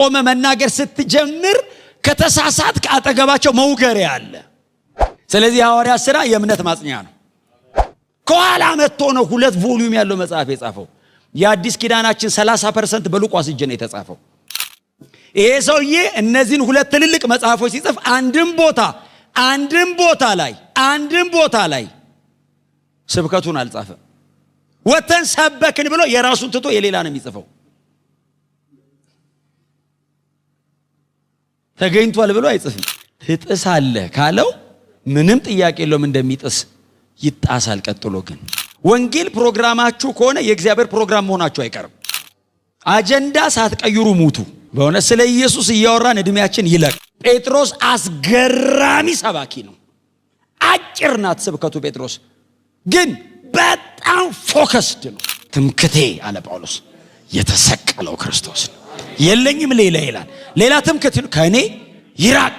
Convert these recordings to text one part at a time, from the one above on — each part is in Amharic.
ቆመ መናገር ስትጀምር ከተሳሳት ካጠገባቸው መውገሪያ አለ። ስለዚህ ሐዋርያት ሥራ የእምነት ማጽኛ ነው። ከኋላ መጥቶ ነው 2 ቮልዩም ያለው መጽሐፍ የጻፈው። የአዲስ ኪዳናችን 30% በሉቃስ እጅ ነው የተጻፈው። ይሄ ሰውዬ እነዚህን 2 ትልልቅ መጽሐፎች ሲጽፍ አንድም ቦታ ላይ ስብከቱን አልጻፈም። ወተን ሰበክን ብሎ የራሱን ትቶ የሌላ ነው የሚጽፈው። ተገኝቷል ብሎ አይጽፍም። ትጥሳለህ ካለው ምንም ጥያቄ የለውም እንደሚጥስ ይጣሳል። ቀጥሎ ግን ወንጌል ፕሮግራማችሁ ከሆነ የእግዚአብሔር ፕሮግራም መሆናችሁ አይቀርም። አጀንዳ ሳትቀይሩ ሙቱ። በእውነት ስለ ኢየሱስ እያወራን እድሜያችን ይለቅ። ጴጥሮስ አስገራሚ ሰባኪ ነው። አጭር ናት ስብከቱ። ጴጥሮስ ግን በጣም ፎከስድ ነው። ትምክቴ አለ ጳውሎስ የተሰቀለው ክርስቶስ ነው፣ የለኝም ሌላ ይላል። ሌላ ትምክት ከእኔ ይራቅ።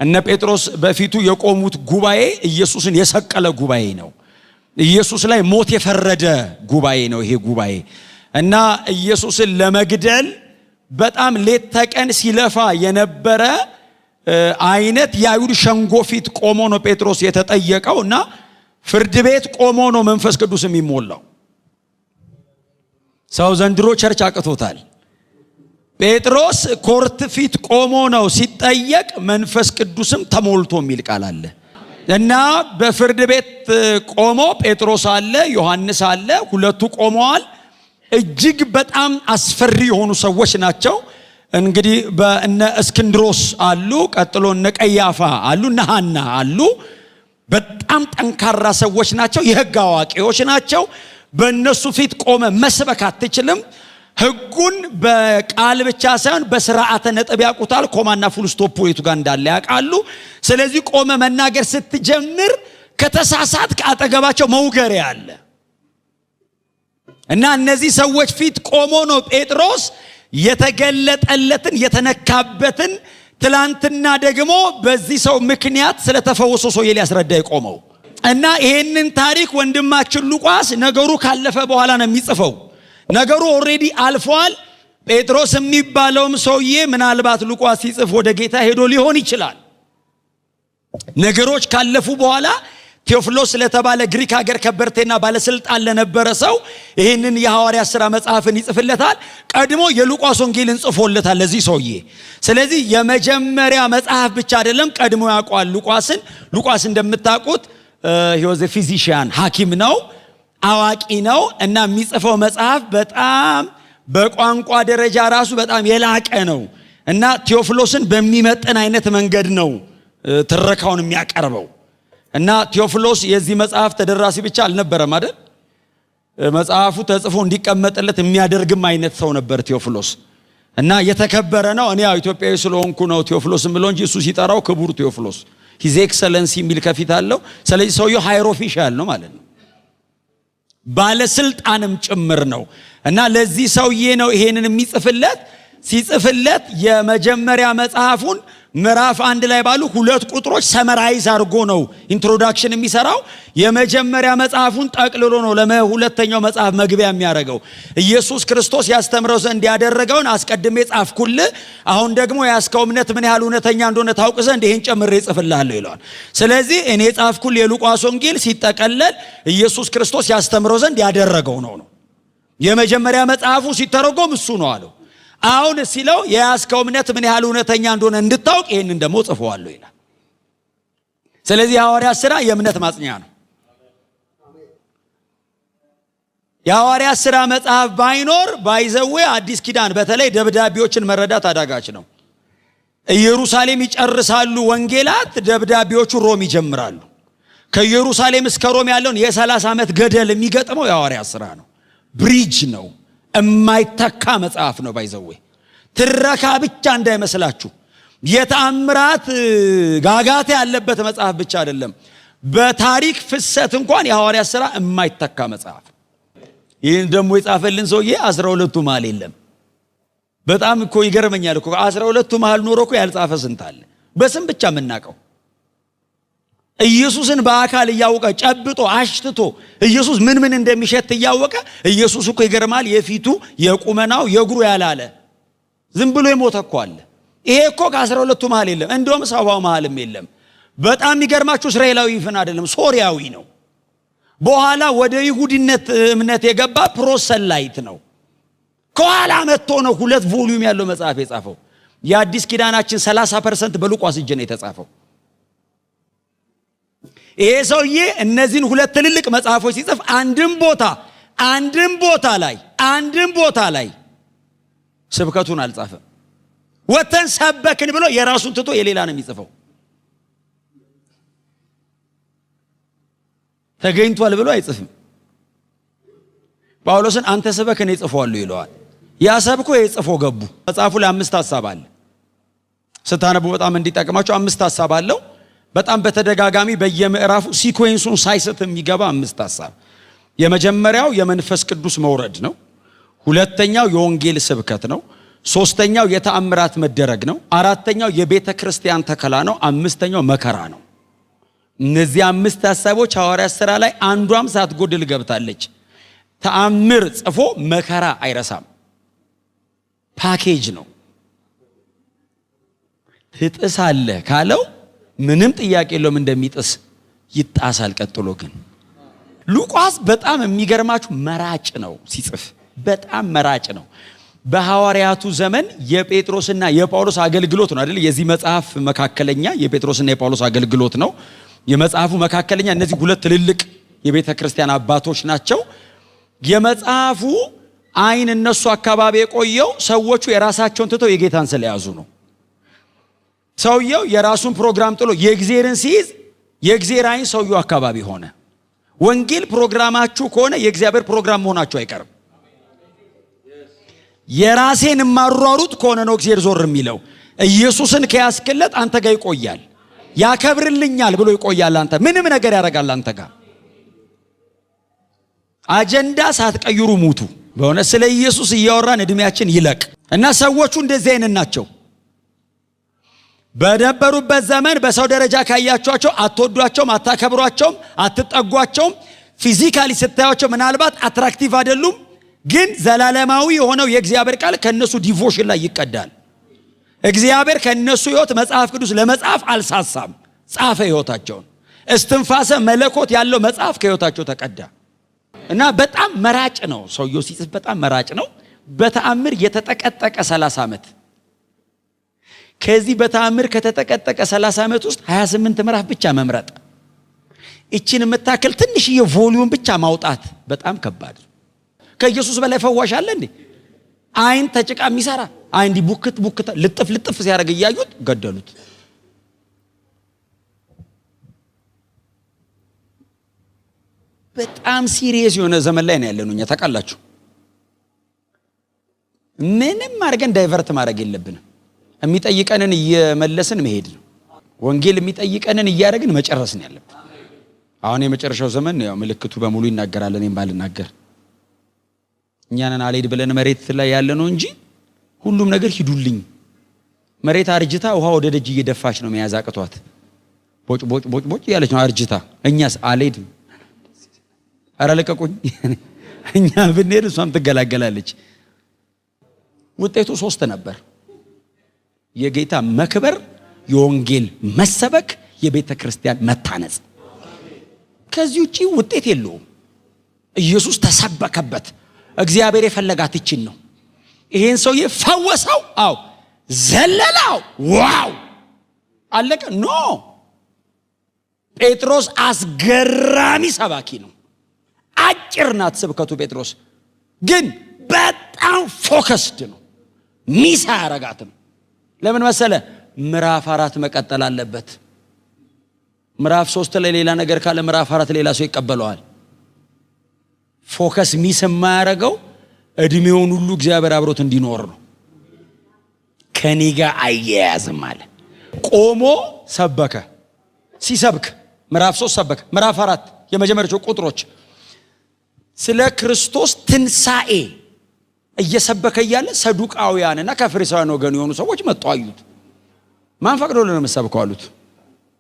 እነ ጴጥሮስ በፊቱ የቆሙት ጉባኤ ኢየሱስን የሰቀለ ጉባኤ ነው። ኢየሱስ ላይ ሞት የፈረደ ጉባኤ ነው ይሄ ጉባኤ። እና ኢየሱስን ለመግደል በጣም ሌት ተቀን ሲለፋ የነበረ አይነት የአይሁድ ሸንጎ ፊት ቆሞ ነው ጴጥሮስ የተጠየቀው። እና ፍርድ ቤት ቆሞ ነው መንፈስ ቅዱስ የሚሞላው። ሰው ዘንድሮ ቸርች አቅቶታል። ጴጥሮስ ኮርት ፊት ቆሞ ነው ሲጠየቅ መንፈስ ቅዱስም ተሞልቶ የሚል ቃል አለ። እና በፍርድ ቤት ቆሞ ጴጥሮስ አለ፣ ዮሐንስ አለ፣ 2ቱ ቆመዋል። እጅግ በጣም አስፈሪ የሆኑ ሰዎች ናቸው። እንግዲህ በእነ እስክንድሮስ አሉ፣ ቀጥሎ እነ ቀያፋ አሉ፣ እነ ሐና አሉ። በጣም ጠንካራ ሰዎች ናቸው፣ የሕግ አዋቂዎች ናቸው። በእነሱ ፊት ቆመ መስበክ አትችልም። ሕጉን በቃል ብቻ ሳይሆን በስርዓተ ነጥብ ያውቁታል። ኮማና ፉል ስቶፕ የቱ ጋር እንዳለ ያውቃሉ። ስለዚህ ቆመ መናገር ስትጀምር ከተሳሳት ካጠገባቸው መውገሪያ አለ። እና እነዚህ ሰዎች ፊት ቆሞ ነው ጴጥሮስ የተገለጠለትን የተነካበትን ትላንትና ደግሞ በዚህ ሰው ምክንያት ስለተፈወሰው ሰው ሊያስረዳ የቆመው። እና ይሄንን ታሪክ ወንድማችን ሉቃስ ነገሩ ካለፈ በኋላ ነው የሚጽፈው። ነገሩ ኦሬዲ አልፏል። ጴጥሮስ የሚባለውም ሰውዬ ምናልባት ሉቃስ ሲጽፍ ወደ ጌታ ሄዶ ሊሆን ይችላል። ነገሮች ካለፉ በኋላ ቴዎፍሎስ ለተባለ ግሪክ ሀገር ከበርቴና ባለስልጣን ለነበረ ሰው ይህንን የሐዋርያት ሥራ መጽሐፍን ይጽፍለታል። ቀድሞ የሉቃስ ወንጌልን ጽፎለታል ለዚህ ሰውዬ። ስለዚህ የመጀመሪያ መጽሐፍ ብቻ አይደለም፣ ቀድሞ ያውቋል ሉቃስን። ሉቃስ እንደምታውቁት ሂወዝ ፊዚሺያን ሐኪም ነው፣ አዋቂ ነው። እና የሚጽፈው መጽሐፍ በጣም በቋንቋ ደረጃ ራሱ በጣም የላቀ ነው። እና ቴዎፍሎስን በሚመጥን አይነት መንገድ ነው ትረካውን የሚያቀርበው። እና ቴዎፍሎስ የዚህ መጽሐፍ ተደራሲ ብቻ አልነበረም አይደል? መጽሐፉ ተጽፎ እንዲቀመጥለት የሚያደርግም አይነት ሰው ነበር ቴዎፍሎስ። እና የተከበረ ነው። እኔ ኢትዮጵያዊ ስለሆንኩ ነው ቴዎፍሎስም ብሎ እንጂ እሱ ሲጠራው ክቡር ቴዎፍሎስ ሂዝ ኤክሰለንሲ የሚል ከፊት አለው። ስለዚህ ሰውየው ሃይር ኦፊሻል ነው ማለት ነው፣ ባለስልጣንም ጭምር ነው። እና ለዚህ ሰውዬ ነው ይሄንን የሚጽፍለት። ሲጽፍለት የመጀመሪያ መጽሐፉን ምዕራፍ 1 ላይ ባሉ 2 ቁጥሮች ሰመራይዝ አድርጎ ነው ኢንትሮዳክሽን የሚሰራው። የመጀመሪያ መጽሐፉን ጠቅልሎ ነው ለሁለተኛው መጽሐፍ መግቢያ የሚያደርገው። ኢየሱስ ክርስቶስ ያስተምረው ዘንድ ያደረገውን አስቀድሜ ጻፍኩልህ፣ አሁን ደግሞ ያስከው እምነት ምን ያህል እውነተኛ እንደሆነ ታውቅ ዘንድ ይሄን ጨምሬ ጽፍልሃለሁ ይለዋል። ስለዚህ እኔ ጻፍኩልህ የሉቃስ ወንጌል ሲጠቀለል ኢየሱስ ክርስቶስ ያስተምረው ዘንድ ያደረገው ነው። የመጀመሪያ መጽሐፉ ሲተረጎም እሱ ነው አለው። አሁን ሲለው የያዝከው እምነት ምን ያህል እውነተኛ እንደሆነ እንድታውቅ ይሄንን ደግሞ ጽፈዋለሁ ይላል። ስለዚህ ሐዋርያት ሥራ የእምነት ማጽኛ ነው። የሐዋርያት ሥራ መጽሐፍ ባይኖር ባይዘዌ አዲስ ኪዳን በተለይ ደብዳቤዎችን መረዳት አዳጋች ነው። ኢየሩሳሌም ይጨርሳሉ ወንጌላት፣ ደብዳቤዎቹ ሮም ይጀምራሉ። ከኢየሩሳሌም እስከ ሮም ያለውን የ30 ዓመት ገደል የሚገጥመው የሐዋርያት ሥራ ነው። ብሪጅ ነው። የማይተካ መጽሐፍ ነው። ባይዘዌ ትረካ ብቻ እንዳይመስላችሁ፣ የተአምራት ጋጋታ ያለበት መጽሐፍ ብቻ አይደለም። በታሪክ ፍሰት እንኳን የሐዋርያት ሥራ የማይተካ መጽሐፍ። ይህን ደግሞ የጻፈልን ሰውዬ 12ቱ መሃል የለም። በጣም እኮ ይገርመኛል እኮ 12ቱ መሃል ኖሮ እኮ ያልጻፈ ስንት አለ? በስም ብቻ የምናውቀው ኢየሱስን በአካል እያወቀ ጨብጦ አሽትቶ ኢየሱስ ምን ምን እንደሚሸት እያወቀ ኢየሱስ እኮ ይገርማል። የፊቱ የቁመናው የእግሩ ያላለ ዝም ብሎ የሞተ እኮ አለ። ይሄ እኮ ከ12ቱ መሃል የለም፣ እንደውም ሰባው መሃልም የለም። በጣም የሚገርማችሁ እስራኤላዊ ይፍን አይደለም፣ ሶሪያዊ ነው። በኋላ ወደ ይሁዲነት እምነት የገባ ፕሮሰላይት ነው። ከኋላ መጥቶ ነው 2 ቮሊዩም ያለው መጽሐፍ የጻፈው። የአዲስ ኪዳናችን 30% በሉቃስ እጅ ነው የተጻፈው። ይሄ ሰውዬ እነዚህን 2 ትልልቅ መጽሐፎች ሲጽፍ አንድም ቦታ ላይ ስብከቱን አልጻፈም። ወተን ሰበክን ብሎ የራሱን ትቶ የሌላ ነው የሚጽፈው። ተገኝቷል ብሎ አይጽፍም። ጳውሎስን አንተ ስበክ እኔ ጽፈዋለሁ ይለዋል። ያ ሰብኮ የጽፎ ገቡ። መጽሐፉ ላይ 5 ሐሳብ አለ። ስታነቡ በጣም እንዲጠቅማቸው 5 ሐሳብ አለው። በጣም በተደጋጋሚ በየምዕራፉ ሲኩዌንሱን ሳይስት የሚገባ 5 ሐሳብ። የመጀመሪያው የመንፈስ ቅዱስ መውረድ ነው። ሁለተኛው የወንጌል ስብከት ነው። ሶስተኛው የተአምራት መደረግ ነው። አራተኛው የቤተ ክርስቲያን ተከላ ነው። አምስተኛው መከራ ነው። እነዚህ 5 ሐሳቦች ሐዋርያት ሥራ ላይ አንዷም ሳትጎድል ገብታለች። ተአምር ጽፎ መከራ አይረሳም። ፓኬጅ ነው። ትጥሳለህ ካለው ምንም ጥያቄ የለውም እንደሚጥስ ይጣሳል። ቀጥሎ ግን ሉቃስ በጣም የሚገርማችሁ መራጭ ነው ሲጽፍ፣ በጣም መራጭ ነው። በሐዋርያቱ ዘመን የጴጥሮስና የጳውሎስ አገልግሎት ነው አይደል? የዚህ መጽሐፍ መካከለኛ የጴጥሮስና የጳውሎስ አገልግሎት ነው። የመጽሐፉ መካከለኛ እነዚህ 2 ትልልቅ የቤተ ክርስቲያን አባቶች ናቸው። የመጽሐፉ አይን እነሱ አካባቢ የቆየው ሰዎቹ የራሳቸውን ትተው የጌታን ስለያዙ ነው። ሰውየው የራሱን ፕሮግራም ጥሎ የእግዚአብሔርን ሲይዝ የእግዚአብሔር አይን ሰውየው አካባቢ ሆነ። ወንጌል ፕሮግራማችሁ ከሆነ የእግዚአብሔር ፕሮግራም መሆናችሁ አይቀርም። የራሴን ማሯሩጥ ከሆነ ነው እግዚአብሔር ዞር የሚለው። ኢየሱስን ከያስክለት አንተ ጋር ይቆያል፣ ያከብርልኛል ብሎ ይቆያል። አንተ ምንም ነገር ያደርጋል አንተ ጋር። አጀንዳ ሳትቀይሩ ሙቱ። በእውነት ስለ ኢየሱስ እያወራን እድሜያችን ይለቅ እና ሰዎቹ እንደዚህ አይነት ናቸው። በነበሩበት ዘመን በሰው ደረጃ ካያቸዋቸው አትወዷቸውም፣ አታከብሯቸውም፣ አትጠጓቸውም። ፊዚካሊ ስታያቸው ምናልባት አትራክቲቭ አይደሉም፣ ግን ዘላለማዊ የሆነው የእግዚአብሔር ቃል ከነሱ ዲቮሽን ላይ ይቀዳል። እግዚአብሔር ከነሱ ሕይወት መጽሐፍ ቅዱስ ለመጽሐፍ አልሳሳም፣ ጻፈ ሕይወታቸውን። እስትንፋሰ መለኮት ያለው መጽሐፍ ከሕይወታቸው ተቀዳ እና በጣም መራጭ ነው ሰውየው ሲጽፍ፣ በጣም መራጭ ነው። በተአምር የተጠቀጠቀ 30 ዓመት። ከዚህ በተአምር ከተጠቀጠቀ 30 ዓመት ውስጥ 28 ምዕራፍ ብቻ መምረጥ፣ እቺን የምታክል ትንሽዬ ቮሊዩም ብቻ ማውጣት በጣም ከባድ ነው። ከኢየሱስ በላይ ፈዋሽ አለ እንዴ? አይን ተጭቃ የሚሰራ አይን ዲ ቡክት ልጥፍ ሲያደርግ እያዩት ገደሉት። በጣም ሲሪየስ የሆነ ዘመን ላይ ነው ያለነው እኛ ታውቃላችሁ። ምንም አድርገን ዳይቨርት ማድረግ የለብንም። የሚጠይቀንን እየመለስን መሄድ ነው። ወንጌል የሚጠይቀንን እያደረግን መጨረስ ነው ያለብን። አሁን የመጨረሻው ዘመን ያው ምልክቱ በሙሉ ይናገራል። እኔም ባልናገር እኛንን አልሄድ ብለን መሬት ላይ ያለ ነው እንጂ ሁሉም ነገር ሂዱልኝ። መሬት አርጅታ ውሃ ወደ ደጅ እየደፋች ነው መያዝ አቅቷት ቦጭ ያለች ነው አርጅታ። እኛስ አልሄድ ኧረ ለቀቁኝ። እኛ ብንሄድ እሷም ትገላገላለች። ውጤቱ 3 ነበር። የጌታ መክበር፣ የወንጌል መሰበክ፣ የቤተ ክርስቲያን መታነጽ። ከዚህ ውጪ ውጤት የለውም። ኢየሱስ ተሰበከበት። እግዚአብሔር የፈለጋት ይችን ነው። ይሄን ሰውዬ ፈወሰው። አው ዘለላው። ዋው አለቀ። ኖ ጴጥሮስ አስገራሚ ሰባኪ ነው። አጭር ናት ስብከቱ። ጴጥሮስ ግን በጣም ፎከስድ ነው። ሚስ አያረጋትም። ለምን መሰለ? ምዕራፍ 4 መቀጠል አለበት። ምዕራፍ 3 ላይ ሌላ ነገር ካለ ምዕራፍ 4 ሌላ ሰው ይቀበለዋል። ፎከስ ሚስ የማያረገው እድሜውን ሁሉ እግዚአብሔር አብሮት እንዲኖር ነው። ከኔ ጋር አያያዝም አለ። ቆሞ ሰበከ። ሲሰብክ ምዕራፍ 3 ሰበከ። ምዕራፍ 4 የመጀመሪያው ቁጥሮች ስለ ክርስቶስ ትንሣኤ እየሰበከ እያለ ሰዱቃውያንና ከፈሪሳውያን ወገን የሆኑ ሰዎች መጡ አዩት። ማን ፈቅዶ ነው የምትሰብከው አሉት።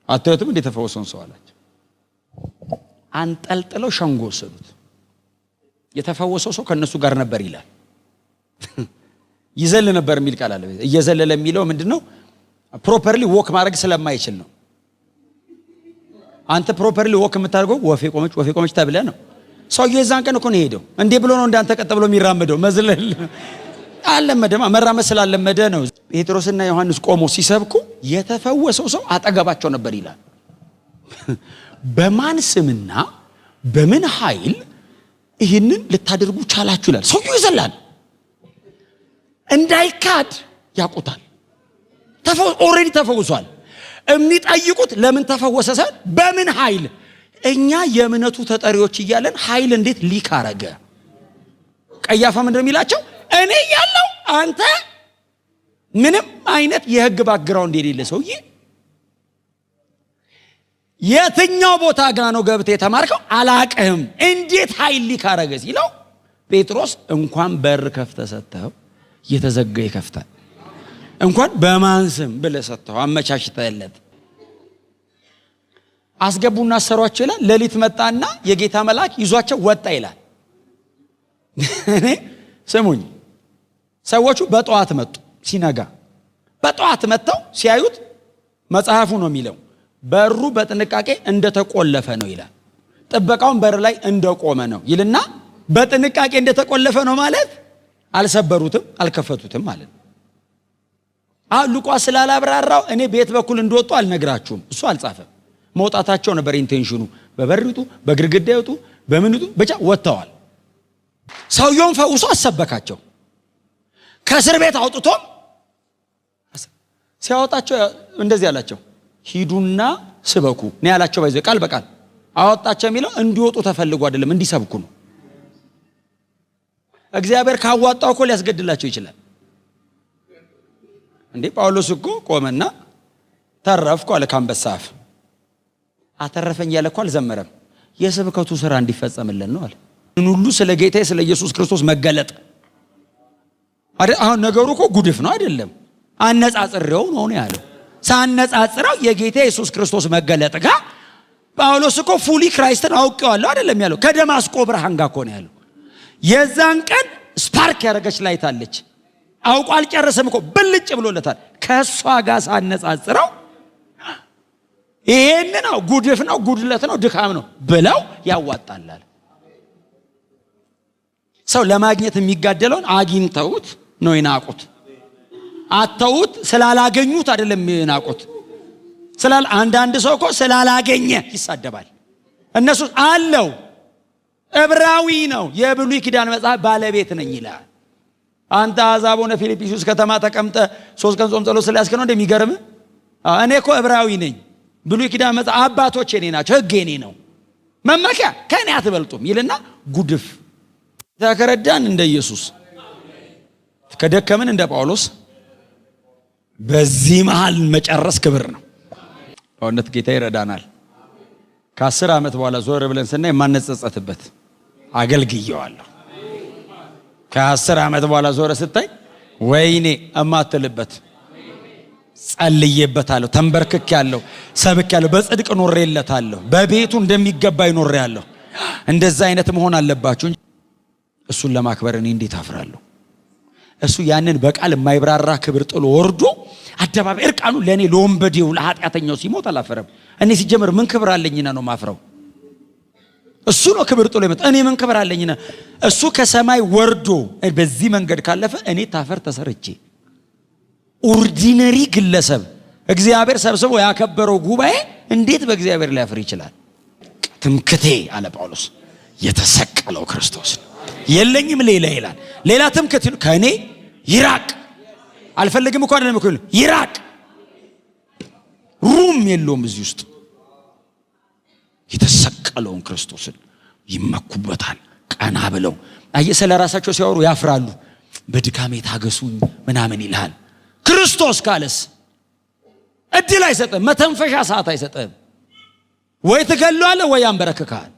አታዩትም እንዴ ተፈወሰውን ሰው አላቸው። አንጠልጥለው ሸንጎ ወሰዱት። የተፈወሰው ሰው ከነሱ ጋር ነበር ይላል። ይዘል ነበር የሚል ቃል አለ። እየዘለለ የሚለው ምንድነው? ፕሮፐርሊ ወክ ማድረግ ስለማይችል ነው። አንተ ፕሮፐርሊ ወክ የምታደርገው ወፌ ቆመች ተብለ ነው። ሰውዬው የዛን ቀን እኮ ነው ሄደው እንዴ ብሎ ነው እንዳንተ ቀጥ ብሎ የሚራመደው። መዝለል አለመደማ መራመድ ስላለመደ ነው። ጴጥሮስና ዮሐንስ ቆሞ ሲሰብኩ የተፈወሰው ሰው አጠገባቸው ነበር ይላል። በማን ስምና በምን ኃይል ይህንን ልታደርጉ ቻላችሁ ይላል። ሰውዬው ይዘላል። እንዳይካድ ያውቁታል። ኦሬዲ ተፈውሷል። የሚጠይቁት ለምን ተፈወሰ ሳይሆን በምን ኃይል። እኛ የእምነቱ ተጠሪዎች እያለን ኃይል እንዴት ሊክ አረገ? ቀያፋ ምንድነው የሚላቸው? እኔ ያለው አንተ ምንም አይነት የህግ ባክግራውንድ የሌለ ሰውዬ የትኛው ቦታ ጋር ነው ገብተህ የተማርከው? አላቅህም። እንዴት ኃይል ሊክ አረገ ሲለው ጴጥሮስ እንኳን በር ከፍተህ ሰጥተው የተዘጋ ይከፍታል። እንኳን በማን ስም ብለህ ሰጥተው አመቻችተህለት አስገቡና አሰሯቸው ይላል። ሌሊት መጣና የጌታ መልአክ ይዟቸው ወጣ ይላል። እኔ ስሙኝ፣ ሰዎቹ በጠዋት መጡ። ሲነጋ በጠዋት መጥተው ሲያዩት መጽሐፉ ነው የሚለው በሩ በጥንቃቄ እንደተቆለፈ ነው ይላል። ጥበቃውን በር ላይ እንደቆመ ነው ይልና በጥንቃቄ እንደተቆለፈ ነው ማለት አልሰበሩትም፣ አልከፈቱትም ማለት ነው። ሉቃስ ስላላብራራው እኔ ቤት በኩል እንደወጡ አልነግራችሁም። እሱ አልጻፈም። መውጣታቸው ነበር ኢንቴንሽኑ። በበሪቱ በግርግዳይቱ በምንቱ ብቻ ወጥተዋል። ሰውየውን ፈውሶ አሰበካቸው። ከእስር ቤት አውጥቶ ሲያወጣቸው እንደዚህ አላቸው፣ ሂዱና ስበኩ ነው ያላቸው። ባይዘ ቃል በቃል አወጣቸው የሚለው እንዲወጡ ተፈልጎ አይደለም፣ እንዲሰብኩ ነው። እግዚአብሔር ካዋጣው እኮ ሊያስገድላቸው ይችላል። እንዴ ጳውሎስ እኮ ቆመና ተረፍኩ አለ ከአንበሳ አፍ። አተረፈኝ ያለ እኮ አልዘመረም። የስብከቱ ስራ እንዲፈጸምልን ነው አለ። ሁሉ ስለ ጌታ ስለ ኢየሱስ ክርስቶስ መገለጥ አሁን ነገሩ እኮ ጉድፍ ነው አይደለም። አነጻጽሬው ነው ያለው። ሳነጻጽረው የጌታ ኢየሱስ ክርስቶስ መገለጥ ጋር ጳውሎስ እኮ ፉሊ ክራይስትን አውቄዋለሁ አይደለም ያለው። ከደማስቆ ብርሃን ጋር እኮ ነው ያለው። የዛን ቀን ስፓርክ ያደረገች ላይት አለች። አውቆ አልጨረሰም እኮ ብልጭ ብሎለታል። ከሷ ጋር ሳነጻጽረው ይሄን ነው ጉድፍ ነው ጉድለት ነው ድካም ነው ብለው ያዋጣላል። ሰው ለማግኘት የሚጋደለውን አግኝተውት ነው ይናቁት። አተውት ስላላገኙት አይደለም ይናቁት። አንዳንድ ሰው እኮ ስላላገኘ ይሳደባል። እነሱ አለው ዕብራዊ ነው የብሉይ ኪዳን መጽሐፍ ባለቤት ነኝ ይላል። አንተ አሕዛብ ሆነ ፊልጵስዩስ ከተማ ተቀምጠ 3 ቀን ጾም ጸሎት ስለያዝክ ነው እንደሚገርም። እኔ እኮ ዕብራዊ ነኝ፣ ብሉይ ኪዳን መጽሐፍ አባቶቼ እኔ ናቸው፣ ሕግ እኔ ነው፣ መመኪያ ከእኔ አትበልጡም ይልና ጉድፍ። ተከረዳን እንደ ኢየሱስ ከደከምን እንደ ጳውሎስ በዚህ መሃል መጨረስ ክብር ነው። በእውነት ጌታ ይረዳናል። ከ10 ዓመት በኋላ ዞር ብለን ስናይ የማንጸጸትበት አገልግየዋለሁ። ከ10 ዓመት በኋላ ዞር ስታይ ወይኔ እማትልበት ጸልዬበታለሁ፣ ተንበርክኬያለሁ፣ ሰብኬያለሁ፣ በጽድቅ ኖሬለታለሁ፣ በቤቱ እንደሚገባ ይኖሬያለሁ። እንደዛ አይነት መሆን አለባችሁ እንጂ እሱን ለማክበር እኔ እንዴት አፍራለሁ? እሱ ያንን በቃል የማይብራራ ክብር ጥሎ ወርዶ አደባባይ እርቃኑ ለኔ ለወንበዴው ለኃጢአተኛው ሲሞት አላፈረም። እኔ ሲጀምር ምን ክብር አለኝና ነው ማፍረው? እሱ ነው ክብር ጥሎ ይመጣ። እኔ ምን ክብር አለኝና? እሱ ከሰማይ ወርዶ በዚህ መንገድ ካለፈ እኔ ታፈር ተሰርቼ ኦርዲነሪ ግለሰብ እግዚአብሔር ሰብስቦ ያከበረው ጉባኤ እንዴት በእግዚአብሔር ላይ ያፍር ይችላል? ትምክቴ አለ ጳውሎስ የተሰቀለው ክርስቶስ የለኝም ሌላ ይላል። ሌላ ትምክት ከእኔ ይራቅ። አልፈልግም እኮ አይደለም እኮ ይራቅ። ሩም የለውም እዚህ ውስጥ። የተሰቀለውን ክርስቶስን ይመኩበታል ቀና ብለው። ስለ ራሳቸው ሲያወሩ ያፍራሉ። በድካሜ ታገሱኝ ምናምን ይልሃል። ክርስቶስ ካለስ እድል አይሰጥም፣ መተንፈሻ ሰዓት አይሰጥም። ወይ ትገለዋለህ ወይ ያንበረክካል።